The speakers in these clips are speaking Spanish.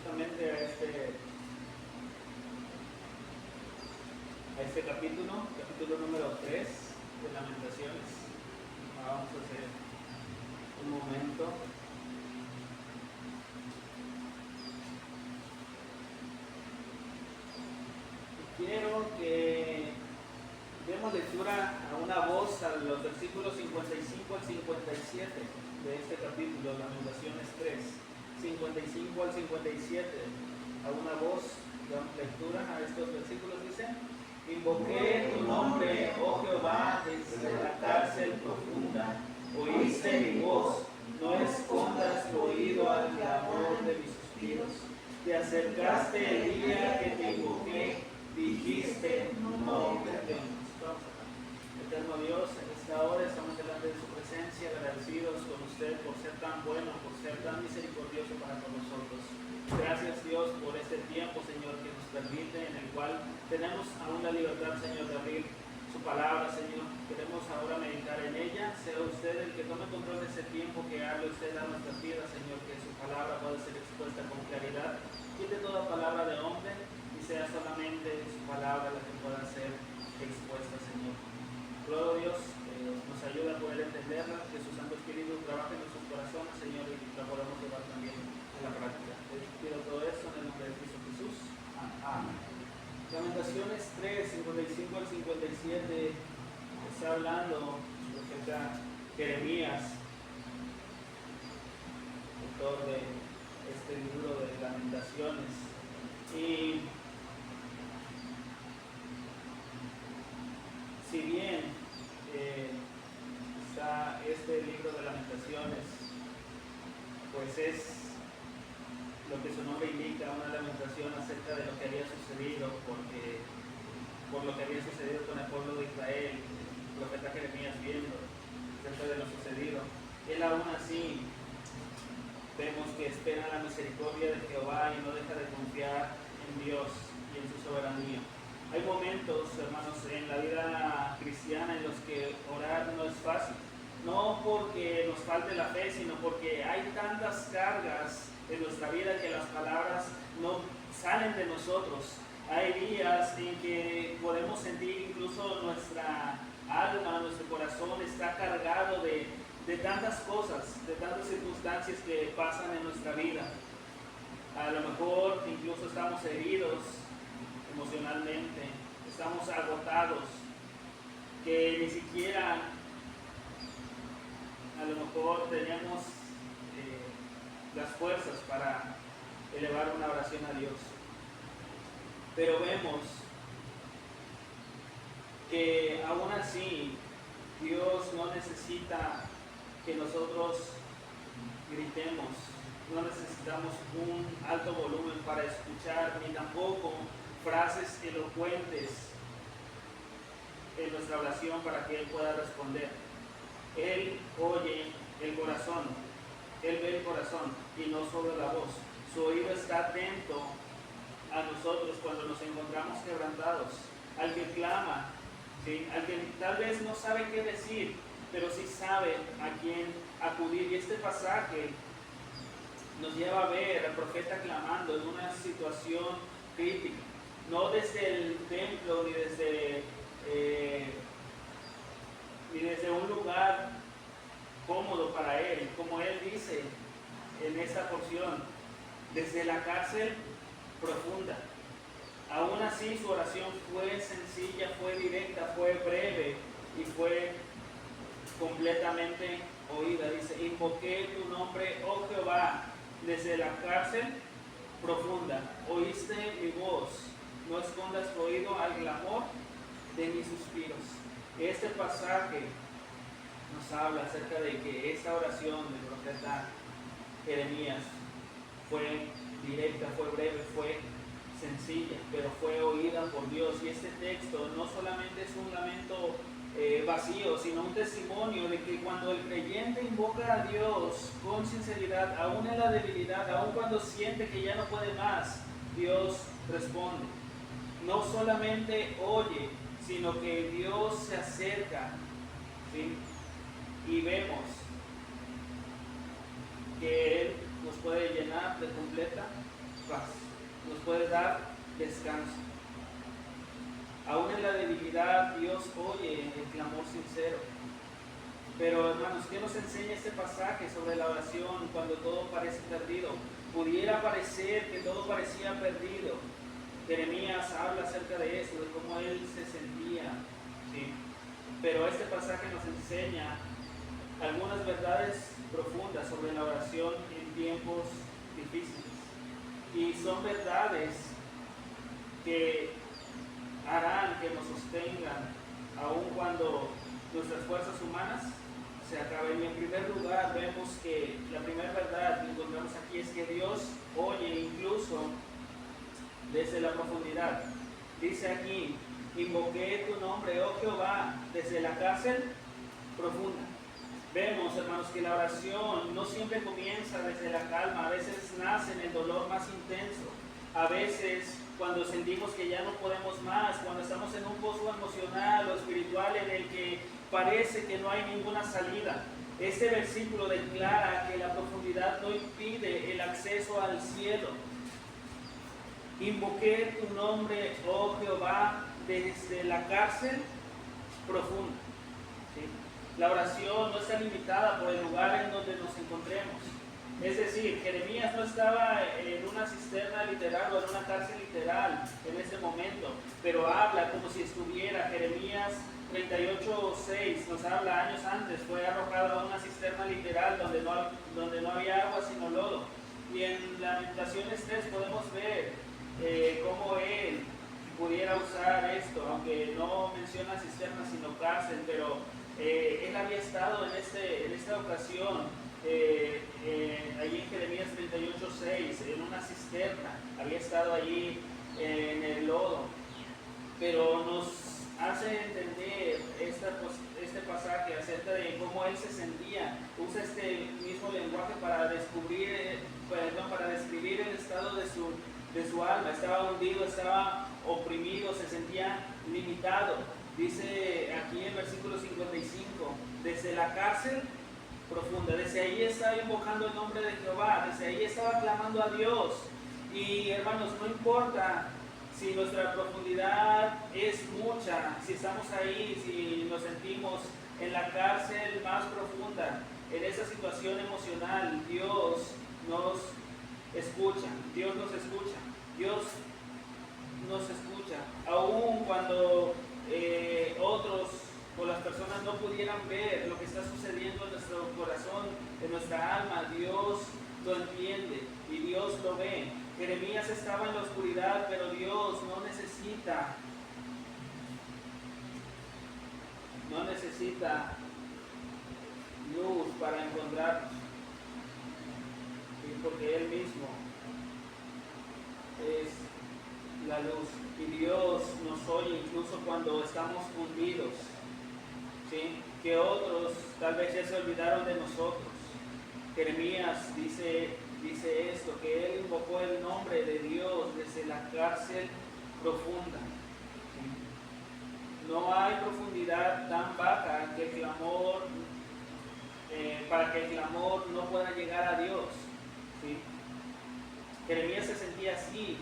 justamente a este capítulo número 3 de Lamentaciones. Vamos a hacer un momento. Quiero que demos lectura a una voz a los versículos 55 al 57 de este capítulo, Lamentaciones 3, 55 al 57. A una voz damos lectura a estos versículos. Dice: Invoqué tu nombre, oh Jehová, desde la cárcel profunda. Oíste mi voz, no escondas tu oído al clamor de mis suspiros. Te acercaste el día que te invoqué, dijiste, no perdemos. Eterno Dios, en esta hora estamos delante de su presencia, agradecidos con usted por ser tan bueno, por ser tan misericordioso para con nosotros. Gracias, Dios, por este tiempo, Señor, que nos permite, en el cual tenemos aún la libertad, Señor, de abrir su palabra, Señor. Queremos ahora meditar en ella. Sea usted el que tome control de ese tiempo, que hable usted a nuestras vidas, Señor, que su palabra pueda ser expuesta con claridad. Quite toda palabra de hombre y sea solamente su palabra la que pueda ser expuesta, Señor. Ruego, Dios, nos ayuda a poder entenderla, que su Santo Espíritu trabaje en nuestros corazones, Señor, y la podamos llevar también a la práctica. Te pido todo esto en el nombre de Cristo Jesús. Amén. Lamentaciones 3, 55 al 57, está hablando el profeta Jeremías, autor de este libro de Lamentaciones. Y si bien está este libro de Lamentaciones, pues es lo que su nombre indica, una lamentación acerca de lo que había sucedido, por lo que había sucedido con el pueblo de Israel, el profeta Jeremías viendo acerca de lo sucedido. Él aún así vemos que espera la misericordia de Jehová y no deja de confiar en Dios y en su soberanía. Hay momentos, hermanos, en la vida cristiana en los que orar no es fácil. No porque nos falte la fe, sino porque hay tantas cargas en nuestra vida que las palabras no salen de nosotros. Hay días en que podemos sentir incluso nuestra alma, nuestro corazón está cargado de tantas cosas, de tantas circunstancias que pasan en nuestra vida. A lo mejor incluso estamos heridos emocionalmente, estamos agotados, que ni siquiera a lo mejor tenemos las fuerzas para elevar una oración a Dios. Pero vemos que aún así Dios no necesita que nosotros gritemos, no necesitamos un alto volumen para escuchar, ni tampoco frases elocuentes en nuestra oración para que Él pueda responder. Él oye el corazón, Él ve el corazón y no solo la voz. Su oído está atento a nosotros cuando nos encontramos quebrantados, al que clama, ¿sí? Al que tal vez no sabe qué decir, pero sí sabe a quién acudir. Y este pasaje nos lleva a ver al profeta clamando en una situación crítica, no desde el templo ni desde un lugar cómodo para él, como él dice en esta porción, desde la cárcel profunda. Aún así su oración fue sencilla, fue directa, fue breve y fue completamente oída. Dice: invoqué tu nombre, oh Jehová, desde la cárcel profunda. Oíste mi voz, no escondas tu oído al clamor de mis suspiros. Este pasaje nos habla acerca de que esta oración del profeta Jeremías fue directa, fue breve, fue sencilla, pero fue oída por Dios. Y este texto no solamente es un lamento vacío, sino un testimonio de que cuando el creyente invoca a Dios con sinceridad, aún en la debilidad, aún cuando siente que ya no puede más, Dios responde. No solamente oye, sino que Dios se acerca, ¿sí? Y vemos que Él nos puede llenar de completa paz, nos puede dar descanso. Aún en la debilidad, Dios oye el clamor sincero. Pero hermanos, ¿qué nos enseña este pasaje sobre la oración cuando todo parece perdido? Pudiera parecer que todo parecía perdido. Jeremías habla acerca de eso, de cómo él se sentía, ¿sí? Pero este pasaje nos enseña algunas verdades profundas sobre la oración en tiempos difíciles. Y son verdades que harán que nos sostengan, aun cuando nuestras fuerzas humanas se acaben. Y en primer lugar, vemos que la primera verdad que encontramos aquí es que Dios oye incluso desde la profundidad. Dice aquí: invoqué tu nombre, oh Jehová, desde la cárcel profunda. Vemos, hermanos, que la oración no siempre comienza desde la calma, a veces nace en el dolor más intenso, a veces cuando sentimos que ya no podemos más, cuando estamos en un pozo emocional o espiritual en el que parece que no hay ninguna salida. Este versículo declara que la profundidad no impide el acceso al cielo. Invoqué tu nombre, oh Jehová, desde la cárcel profunda. ¿Sí? La oración no está limitada por el lugar en donde nos encontremos. Es decir, Jeremías no estaba en una cisterna literal o en una cárcel literal en ese momento, pero habla como si estuviera. Jeremías 38:6 nos habla: años antes fue arrojado a una cisterna literal donde no había agua sino lodo. Y en Lamentaciones 3 podemos ver cómo él pudiera usar esto, aunque no menciona cisterna sino cárcel, pero él había estado en esta ocasión, allí en Jeremías 38:6, en una cisterna, había estado allí en el lodo, pero nos hace entender este pasaje acerca de cómo él se sentía. Usa este mismo lenguaje para describir el estado de su alma. Estaba hundido, estaba oprimido, se sentía limitado. Dice aquí en versículo 55, desde la cárcel profunda, desde ahí estaba invocando el nombre de Jehová, desde ahí estaba clamando a Dios. Y hermanos, no importa si nuestra profundidad es mucha, si estamos ahí, si nos sentimos en la cárcel más profunda, en esa situación emocional, Dios nos escucha, Dios nos escucha, Dios nos escucha, aun cuando otros o las personas no pudieran ver lo que está sucediendo en nuestro corazón, en nuestra alma. Dios lo entiende y Dios lo ve. Jeremías estaba en la oscuridad, pero Dios no necesita luz para encontrarnos, porque Él mismo es la luz, y Dios nos oye incluso cuando estamos hundidos, ¿sí? Que otros tal vez ya se olvidaron de nosotros. Jeremías dice esto, que él invocó el nombre de Dios desde la cárcel profunda. ¿Sí? No hay profundidad tan baja que el clamor, para que el clamor no pueda llegar a Dios. ¿Sí? Jeremías se sentía así,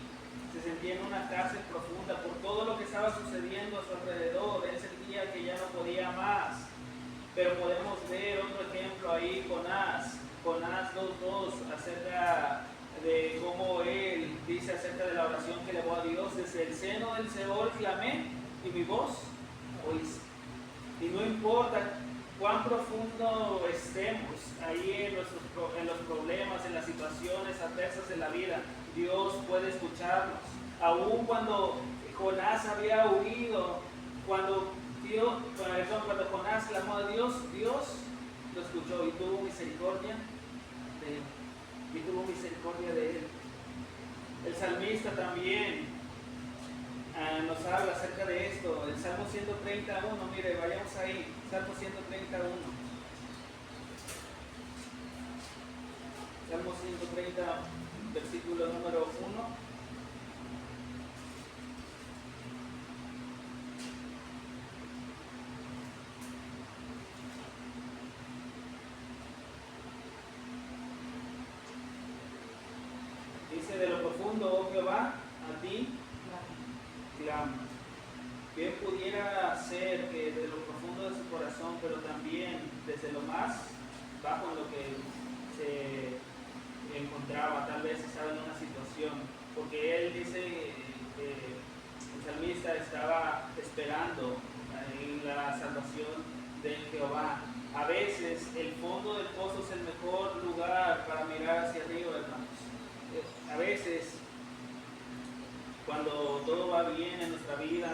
se sentía en una cárcel profunda por todo lo que estaba sucediendo a su alrededor. Él sentía que ya no podía más. Pero podemos ver otro ejemplo ahí, Jonás 2:2, acerca de cómo él dice acerca de la oración que elevó a Dios: desde el seno del Seol clamé y mi voz oíste. Y no importa cuán profundo estemos ahí en los problemas, en las situaciones adversas de la vida, Dios puede escucharnos. Aún cuando Jonás había huido, cuando Jonás clamó a Dios, Dios lo escuchó y tuvo misericordia de él. El salmista también nos habla acerca de esto. El Salmo 131, mire, vayamos ahí. Salmo 131. Salmo 130, versículo número 1. profundo, oh Jehová, a ti clamo. Que pudiera ser que desde lo profundo de su corazón, pero también desde lo más bajo en lo que se encontraba, tal vez estaba en una situación, porque él dice que el salmista estaba esperando en la salvación de Jehová. A veces el fondo del pozo es el mejor lugar para mirar hacia arriba, hermanos. A veces, cuando todo va bien en nuestra vida,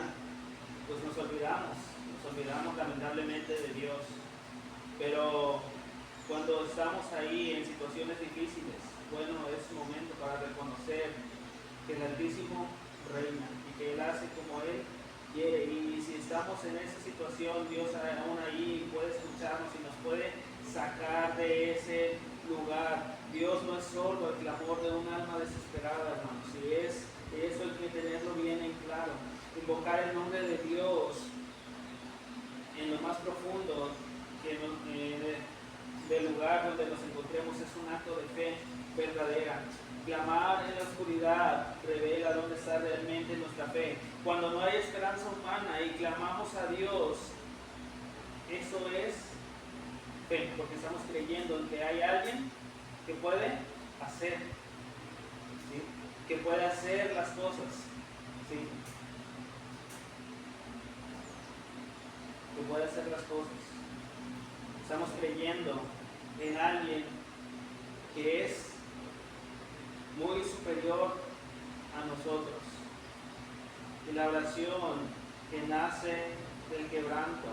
pues nos olvidamos lamentablemente de Dios. Pero cuando estamos ahí en situaciones difíciles, bueno, es momento para reconocer que el Altísimo reina y que Él hace como Él quiere. Y si estamos en esa situación, Dios aún ahí puede escucharnos y nos puede sacar de ese lugar. Dios no es solo el clamor de un alma desesperada, hermanos. Y eso hay que tenerlo bien en claro. Invocar el nombre de Dios en lo más profundo del lugar donde nos encontremos es un acto de fe verdadera. Clamar en la oscuridad revela dónde está realmente nuestra fe. Cuando no hay esperanza humana y clamamos a Dios, eso es fe, porque estamos creyendo en que hay alguien que puede hacer, ¿sí? Que puede hacer las cosas, ¿sí? Que puede hacer las cosas. Estamos creyendo en alguien que es muy superior a nosotros. Y la oración que nace del quebranto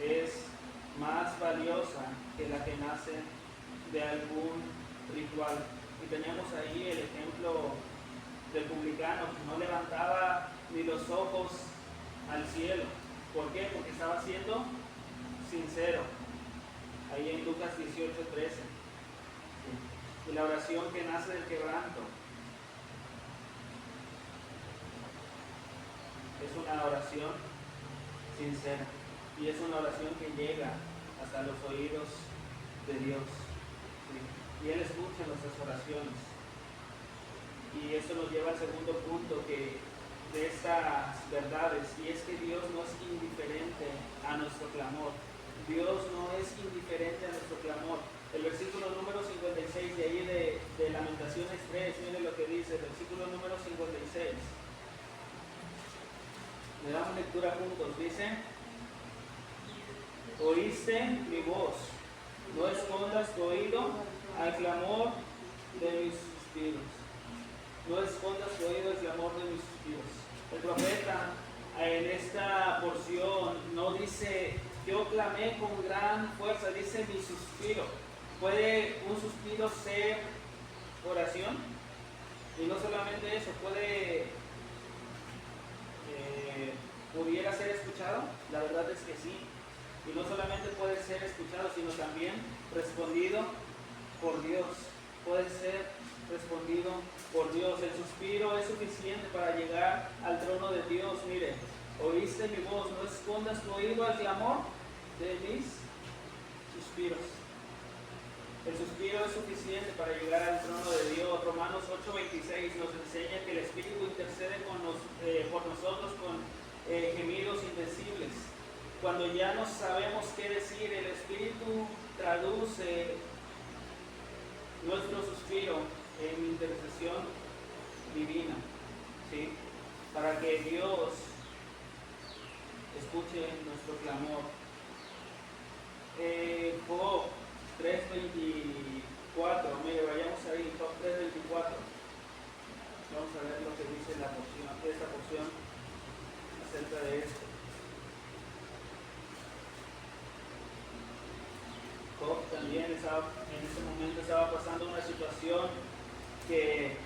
es más valiosa que la que nace de algún ritual. Y tenemos ahí el ejemplo del publicano que no levantaba ni los ojos al cielo. ¿Por qué? Porque estaba siendo sincero. Ahí en Lucas 18:13. Y la oración que nace del quebranto es una oración sincera. Y es una oración que llega hasta los oídos de Dios. ¿Sí? Y Él escucha nuestras oraciones. Y eso nos lleva al segundo punto de estas verdades, y es que Dios no es indiferente a nuestro clamor. Dios no es indiferente a nuestro clamor. El versículo número 56 de ahí de Lamentaciones 3, miren lo que dice, el versículo número 56. Le damos lectura juntos, dice: oíste mi voz, no escondas tu oído al clamor de mis suspiros. No escondas tu oído al clamor de mis suspiros. El profeta en esta porción no dice yo clamé con gran fuerza, dice mi suspiro. ¿Puede un suspiro ser oración? Y no solamente eso, pudiera ser escuchado. La verdad es que sí. Y no solamente puede ser escuchado, sino también respondido por Dios. Puede ser respondido por Dios. El suspiro es suficiente para llegar al trono de Dios. Mire, oíste mi voz, no escondas tu oído al clamor de mis suspiros. El suspiro es suficiente para llegar al trono de Dios. Romanos 8:26 nos enseña que el Espíritu intercede por nosotros con gemidos indecibles. Cuando ya no sabemos qué decir, el Espíritu traduce nuestro suspiro en intercesión divina, ¿sí? Para que Dios escuche nuestro clamor. Job 3:24, mire, vayamos ahí, Job 3:24. Vamos a ver lo que dice esta porción acerca de esto. Job también en ese momento estaba pasando una situación que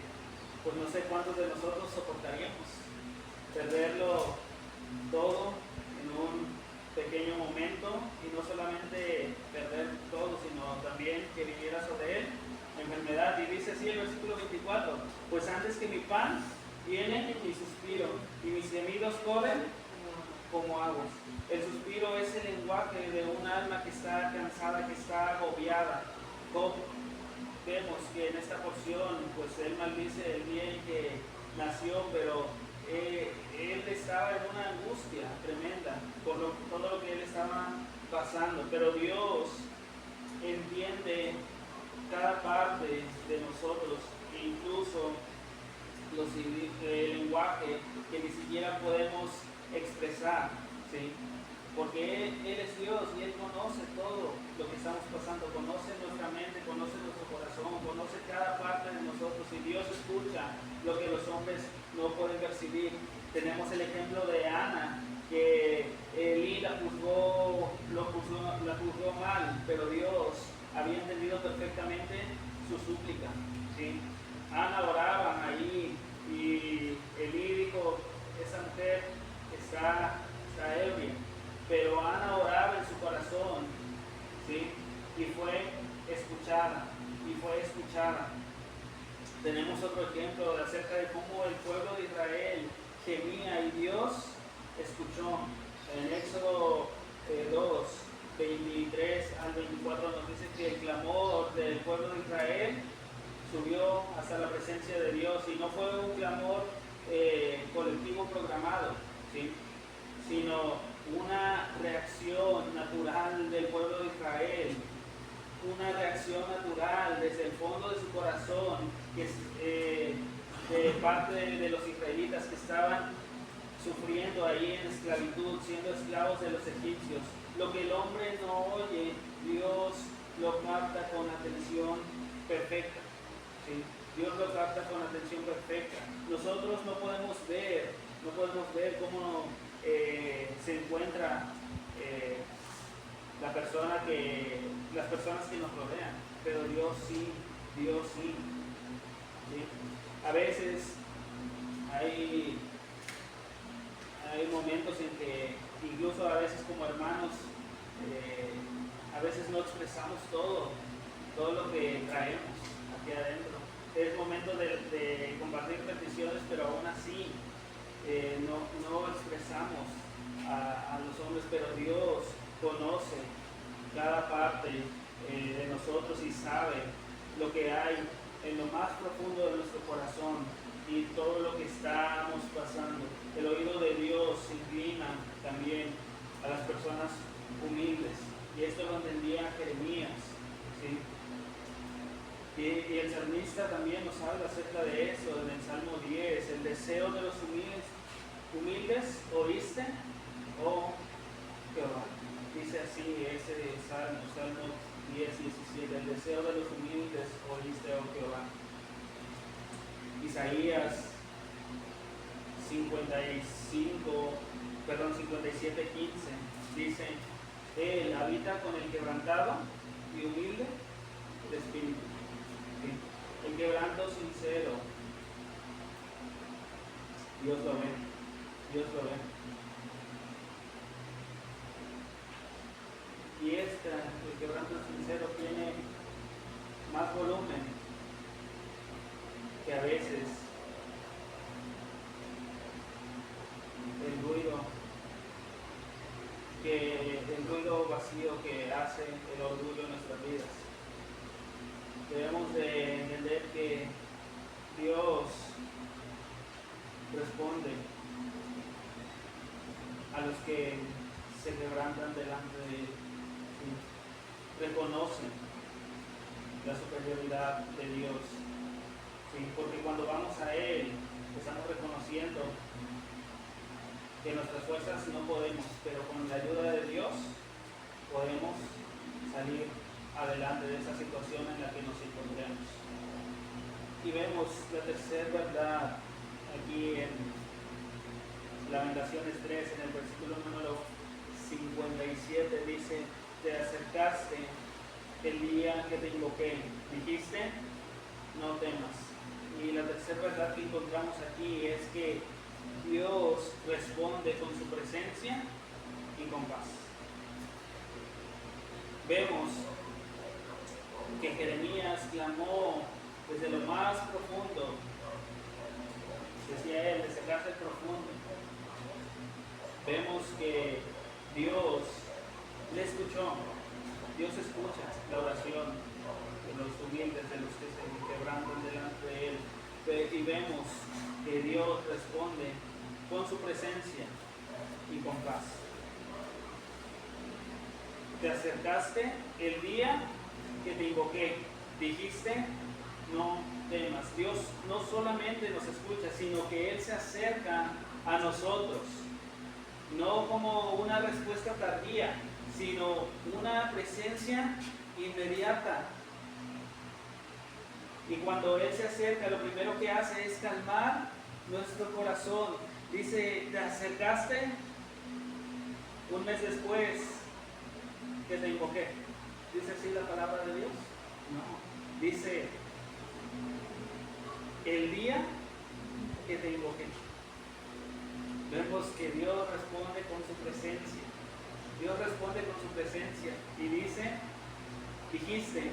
pues no sé cuántos de nosotros soportaríamos. Perderlo todo en un pequeño momento, y no solamente perder todo, sino también que viniera sobre él enfermedad. Y dice así el versículo 24: pues antes que mi pan viene mi suspiro, y mis gemidos corren como aguas. El suspiro es el lenguaje de un alma que está cansada, que está agobiada. Job vemos que en esta porción, pues él maldice el día en que nació, pero él estaba en una angustia tremenda por todo lo que él estaba pasando, pero Dios entiende cada parte de nosotros, incluso el lenguaje que ni siquiera podemos expresar, ¿sí? Porque él es Dios y Él conoce todo lo que estamos pasando, conoce nuestra mente, conoce nuestro corazón, conoce cada parte de nosotros, y Dios escucha lo que los hombres no pueden percibir. Tenemos el ejemplo de Ana, que Elí la juzgó mal, pero Dios había entendido perfectamente su súplica, ¿sí? Ana oraba ahí y Elí dijo: esa mujer está ebria. Pero Ana oraba en su corazón, ¿sí? Y fue escuchada. Tenemos otro ejemplo acerca de cómo el pueblo de Israel gemía y Dios escuchó. En Éxodo 2, 23 al 24 nos dice que el clamor del pueblo de Israel subió hasta la presencia de Dios, y no fue un clamor colectivo programado, ¿sí? Sino una reacción natural del pueblo de Israel, una reacción natural desde el fondo de su corazón, que de parte de los israelitas que estaban sufriendo ahí en esclavitud, siendo esclavos de los egipcios. Lo que el hombre no oye, Dios lo capta con atención perfecta, ¿sí? Dios lo capta con atención perfecta. Nosotros no podemos ver cómo se encuentra las personas que nos rodean, pero Dios sí, ¿sí? A veces hay momentos en que, incluso a veces como hermanos, a veces no expresamos todo lo que traemos aquí adentro. Es momento de compartir peticiones, pero aún así no expresamos a los hombres, pero Dios conoce cada parte de nosotros y sabe lo que hay en lo más profundo de nuestro corazón y todo lo que estamos pasando. El oído de Dios se inclina también a las personas humildes, y esto lo entendía Jeremías, ¿sí? Y el salmista también nos habla acerca de eso en el Salmo 10, el deseo de los humildes oíste, oh Jehová. Dice así ese Salmo 10, 17, el deseo de los humildes oíste, oh Jehová. Isaías 57, 15 dice: Él habita con el quebrantado y humilde de espíritu. ¿Sí? El quebranto sincero, Dios lo ve. Y el quebranto sincero tiene más volumen que a veces el ruido vacío que hace el orgullo en nuestras vidas. Debemos de entender que Dios responde a los que se quebrantan delante de Él, ¿sí? Reconocen la superioridad de Dios, ¿sí? Porque cuando vamos a Él estamos reconociendo que nuestras fuerzas no podemos, pero con la ayuda de Dios podemos salir adelante de esa situación en la que nos encontramos. Y vemos la tercera verdad aquí en Lamentaciones 3, en el versículo número 57, dice: te acercaste el día que te invoqué, dijiste, no temas. Y la tercera verdad que encontramos aquí es que Dios responde con su presencia y con paz. Vemos que Jeremías clamó desde lo más profundo, decía él, desde el cárcel profundo. Vemos que Dios le escuchó. Dios escucha la oración. de los humildes, de los que se quebrantan delante de Él. Y vemos que Dios responde con su presencia y con paz. Te acercaste el día que te invoqué, dijiste, no temas. Dios no solamente nos escucha, sino que Él se acerca a nosotros, no como una respuesta tardía, sino una presencia inmediata. Y cuando Él se acerca, lo primero que hace es calmar nuestro corazón. Dice, te acercaste un mes después que te invoqué. ¿Dice así la palabra de Dios? No. Dice, el día que te invoqué. Vemos que Dios responde con su presencia. Dios responde con su presencia y dice, dijiste,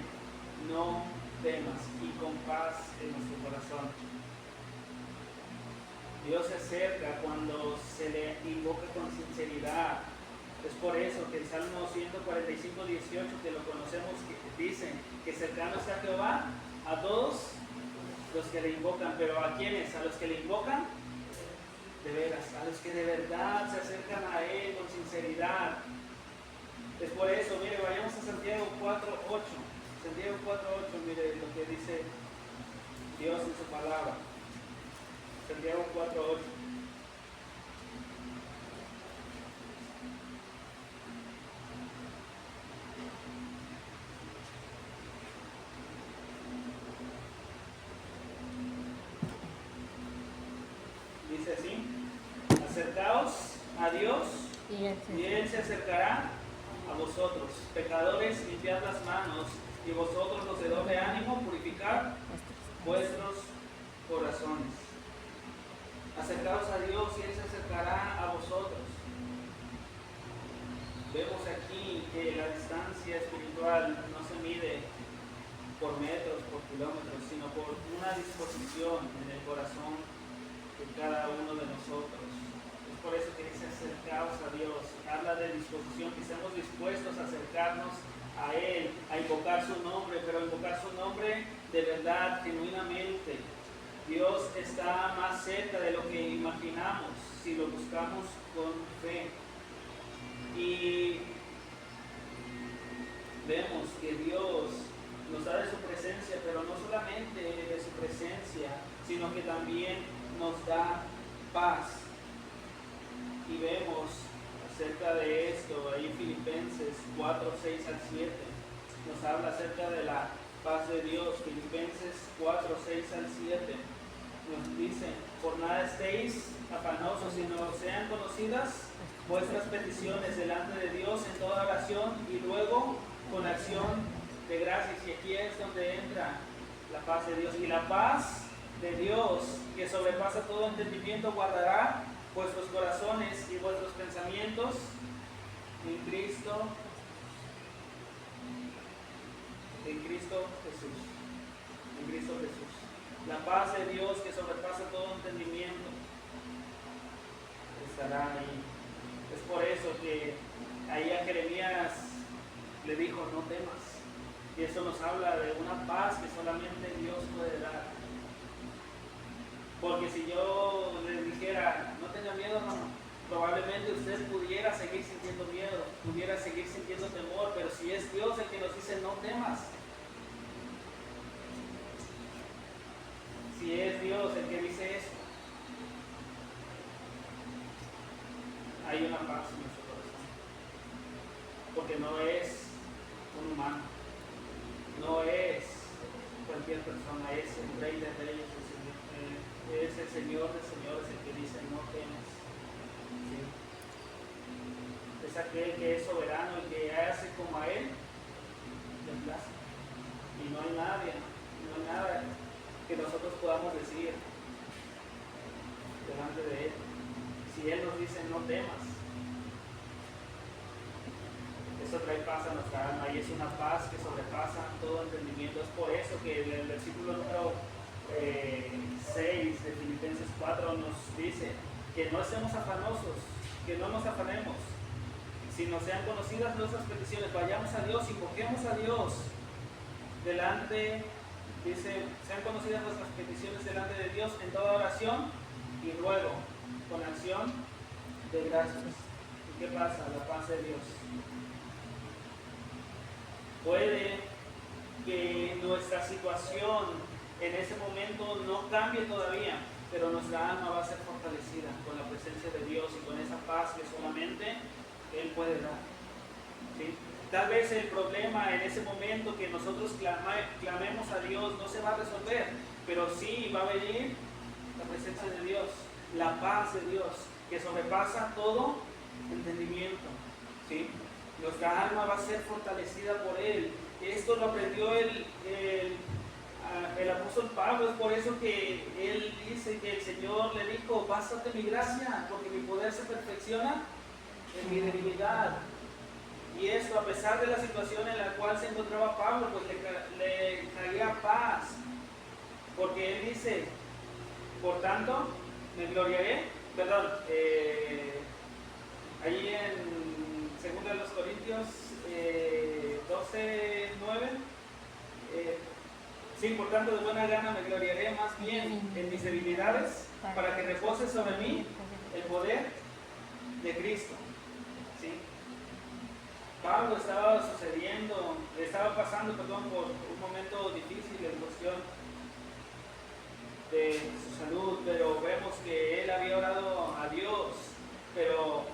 no temas, y con paz en nuestro corazón. Dios se acerca cuando se le invoca con sinceridad. Es por eso que el Salmo 145, 18, que lo conocemos, que dice que cercano está Jehová a todos los que le invocan. Pero ¿a quiénes? A los que le invocan de veras, a los que de verdad se acercan a Él con sinceridad. Es por eso, mire, vayamos a Santiago 4:8. Santiago 4:8, mire lo que dice Dios en su palabra. Santiago 4:8. Dice así, acercaos a Dios y Él se acercará a vosotros. Pecadores, limpiad las manos, y vosotros los de doble ánimo, purificad vuestros corazones. Acercaos a Dios y Él se acercará a vosotros. Vemos aquí que la distancia espiritual no se mide por metros, por kilómetros, sino por una disposición en el corazón de cada uno de nosotros. Es por eso que dice acercaos a Dios. Habla de disposición, que estemos dispuestos a acercarnos a Él, a invocar su nombre, pero invocar su nombre de verdad, genuinamente. Dios está más cerca de lo que imaginamos si lo buscamos con fe. Y vemos que Dios nos da de su presencia, pero no solamente de su presencia, sino que también nos da paz. Y vemos acerca de esto ahí en Filipenses 4, 6 al 7. Nos habla acerca de la paz de Dios. Filipenses 4, 6 al 7 nos dice, por nada estéis afanosos, sino sean conocidas vuestras peticiones delante de Dios en toda oración y luego con acción de gracias. Y aquí es donde entra la paz de Dios. Y la paz de Dios, que sobrepasa todo entendimiento, guardará vuestros corazones y vuestros pensamientos en Cristo Jesús. En Cristo Jesús. La paz de Dios, que sobrepasa todo entendimiento, estará ahí. Es por eso que ahí a Jeremías le dijo, no temas. Y eso nos habla de una paz que solamente Dios puede dar. Porque si yo les dijera, no tenga miedo, hermano, probablemente usted pudiera seguir sintiendo miedo, pudiera seguir sintiendo temor, pero si es Dios el que nos dice, no temas. Si es Dios el que dice eso, hay una paz en nuestro corazón. Porque no es un humano, no es cualquier persona, es el Rey de Reyes, es el Señor de señores el que dice, no temas. ¿Sí? Es aquel que es soberano, el que hace como a Él le place. Y no hay nada que nosotros podamos decir delante de Él. Si Él nos dice, no temas, eso trae paz a nuestra alma, y es una paz que sobrepasa todo entendimiento. Es por eso que en el versículo número 6 de Filipenses 4 nos dice que no estemos afanosos, que no nos afanemos, sino sean conocidas nuestras peticiones. Vayamos a Dios, invoquemos a Dios delante, dice, sean conocidas vuestras peticiones delante de Dios en toda oración y ruego, con acción de gracias. ¿Y qué pasa? La paz de Dios. Puede que nuestra situación en ese momento no cambie todavía, pero nuestra alma va a ser fortalecida con la presencia de Dios y con esa paz que solamente Él puede dar. ¿Sí? Tal vez el problema en ese momento que nosotros clamemos a Dios no se va a resolver, pero sí va a venir la presencia de Dios, la paz de Dios, que sobrepasa todo entendimiento. ¿Sí? Nuestra alma va a ser fortalecida por Él. Esto lo aprendió el apóstol Pablo. Es por eso que él dice que el Señor le dijo: bástate mi gracia, porque mi poder se perfecciona en mi debilidad. Y esto, a pesar de la situación en la cual se encontraba Pablo, pues le traía paz, porque él dice: por tanto me gloriaré, ahí en 2 Corintios 12:9, sí, por tanto de buena gana me gloriaré más bien en mis debilidades, para que repose sobre mí el poder de Cristo. ¿Sí? Pablo estaba pasando por un momento difícil en cuestión de su salud, pero vemos que él había orado a Dios, pero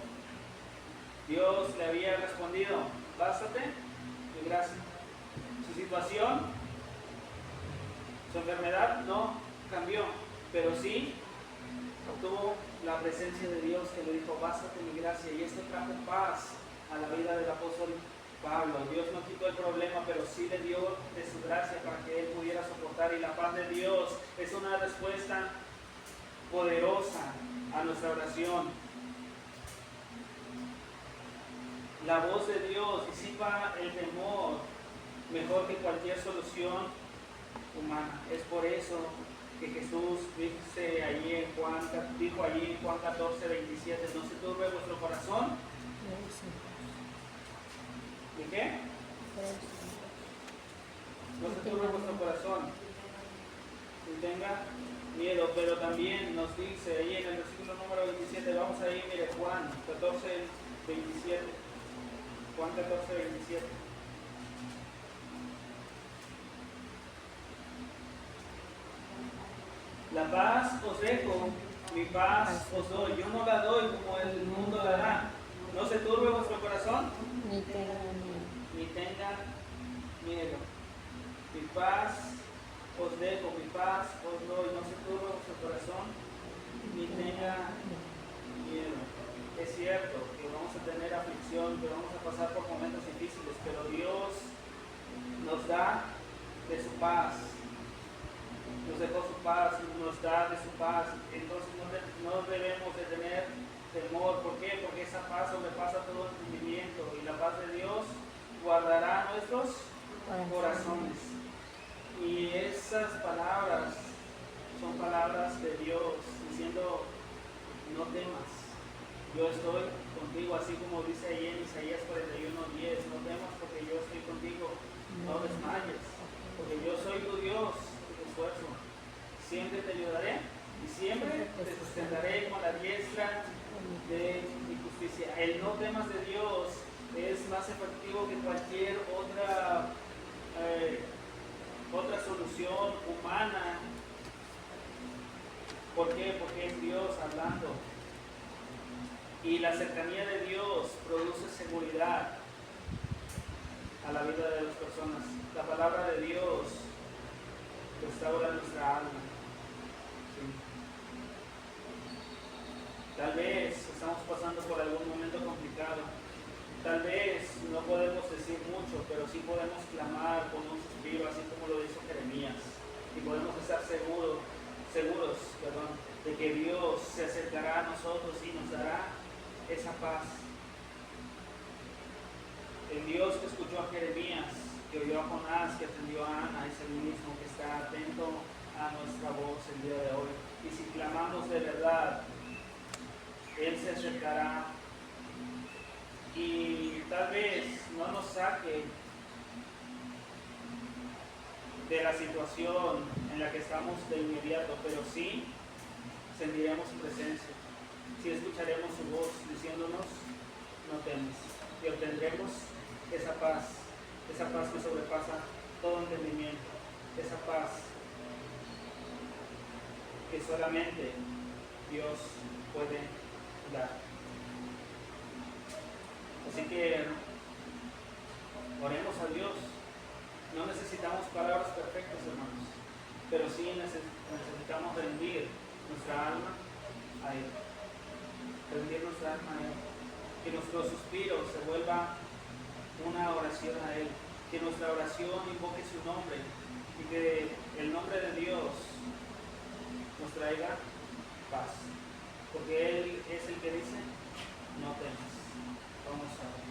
Dios le había respondido: bástate mi gracia. Su situación, su enfermedad no cambió, pero sí obtuvo la presencia de Dios, que le dijo: bástate mi gracia. Y esto trajo paz a la vida del apóstol Pablo. Dios no quitó el problema, pero sí le dio de su gracia para que él pudiera soportar. Y la paz de Dios es una respuesta poderosa a nuestra oración. La voz de Dios disipa el temor mejor que cualquier solución humana. Es por eso que Jesús dijo allí en Juan 14:27: no se turbe vuestro corazón. ¿Y qué? No se turbe vuestro corazón, ni tenga miedo. Pero también nos dice ahí en el versículo número 27, vamos ahí, mire, Juan 14:27. Juan 14:27. La paz os dejo, mi paz os doy. Yo no la doy como el mundo la da. No se turbe vuestro corazón, ni tenga miedo. Mi paz os dejo, mi paz os doy. No se turbe vuestro corazón, ni tenga miedo. Es cierto que vamos a tener aflicción, que vamos a pasar por momentos difíciles, pero Dios nos da de su paz. Nos dejó su paz, nos da de su paz. Entonces no debemos de tener temor. ¿Por qué? Porque esa paz sobrepasa todo entendimiento, y la paz de Dios guardará nuestros corazones. Y esas palabras son palabras de Dios diciendo: no temas, yo estoy contigo, así como dice ahí en Isaías 41:10: no temas, porque yo estoy contigo, no desmayes, porque yo soy tu Dios, tu esfuerzo. Siempre te ayudaré y siempre te sustentaré con la diestra de mi justicia. El no temas de Dios es más efectivo que cualquier otra solución humana. ¿Por qué? Porque es Dios hablando. Y la cercanía de Dios produce seguridad a la vida de las personas. La palabra de Dios restaura nuestra alma. Sí. Tal vez estamos pasando por algún momento complicado. Tal vez no podemos decir mucho, pero sí podemos clamar con un suspiro, así como lo hizo Jeremías. Y podemos estar seguros, de que Dios se acercará a nosotros y nos dará esa paz. El Dios que escuchó a Jeremías, que oyó a Jonás, que atendió a Ana, es el mismo que está atento a nuestra voz el día de hoy. Y si clamamos de verdad, Él se acercará. Y tal vez no nos saque de la situación en la que estamos de inmediato, pero sí sentiremos su presencia, sí escucharemos su voz diciéndonos, no temes, y obtendremos esa paz que sobrepasa todo entendimiento, esa paz que solamente Dios puede dar. Así que oremos a Dios. No necesitamos palabras perfectas, hermanos, pero sí necesitamos rendir nuestra alma a Él. Rendir nuestra alma a Él. Que nuestro suspiro se vuelva una oración a Él. Que nuestra oración invoque su nombre y que el nombre de Dios nos traiga paz. Porque Él es el que dice, no temas. Vamos a ver.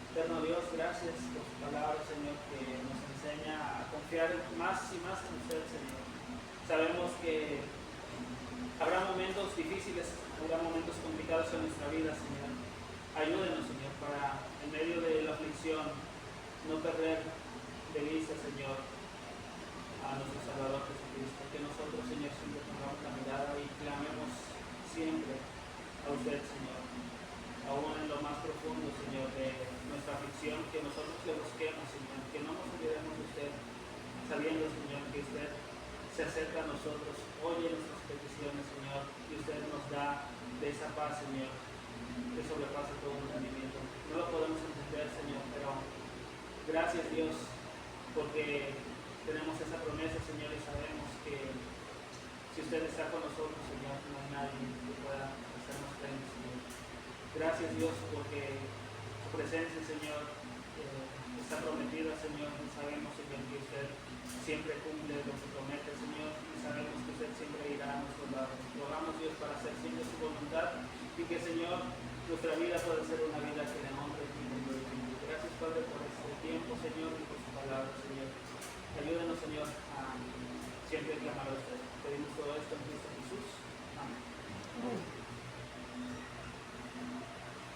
Eterno Dios, gracias por su palabra, Señor, que nos enseña a confiar más y más en usted, Señor. Sabemos que habrá momentos difíciles, habrá momentos complicados en nuestra vida, Señor. Ayúdenos, Señor, para en medio de la aflicción no perder de vista, Señor, a nuestro Salvador Jesucristo. Que nosotros, Señor, siempre pongamos la mirada y clamemos siempre a usted, Señor. Aún en lo más profundo, Señor, de nuestra aflicción, que nosotros le busquemos, Señor, que no nos olvidemos de usted, sabiendo, Señor, que usted se acerca a nosotros, oye nuestras peticiones, Señor, y usted nos da de esa paz, Señor, que sobrepasa todo entendimiento. No lo podemos entender, Señor, pero gracias, Dios, porque tenemos esa promesa, Señor, y sabemos que si usted está con nosotros, Señor, no hay nadie que pueda hacernos frente, Señor. Gracias, Dios, porque su presencia, Señor, está prometida, Señor, y sabemos, Señor, que usted siempre cumple lo que promete, Señor, y sabemos que usted siempre irá a nuestro lado. Rogamos, Dios, para hacer siempre su voluntad y que, Señor, nuestra vida pueda ser una vida que le honre y le glorifique. Gracias, Padre, por este tiempo, Señor, y por su palabra, Señor.